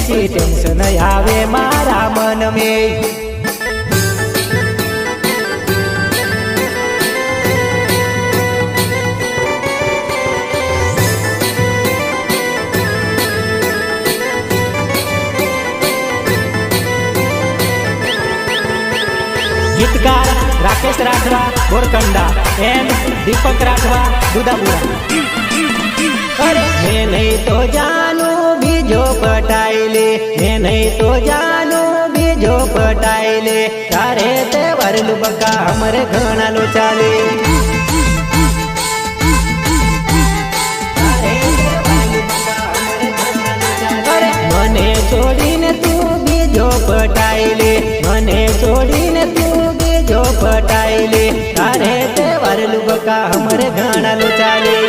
પછી ટેન્શન આવે મારા મન में। गीतकार राकेश राठवा गोरकंडा एंड दीपक राठवा दुदापुरा। अरे मैं नहीं तो जानू बीजो पटाइले, मैं नहीं तो जानू बीजो पटाइले, तारे ते वरलू बका हमरे घना लो चाले। अरे मने छोड़ीने तू बीजो पटाइले, मने छोड़ीने तू बीजो पटाइले, तारे ते वरलू बका हमरे घना लो चाले।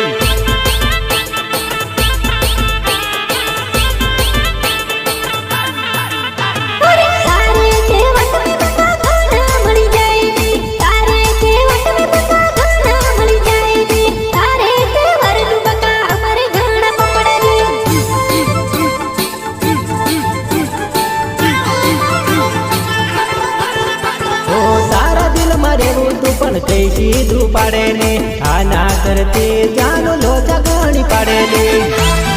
कई सीधू पाड़े ने आना करते जानो लोचा घणी पाड़े ने।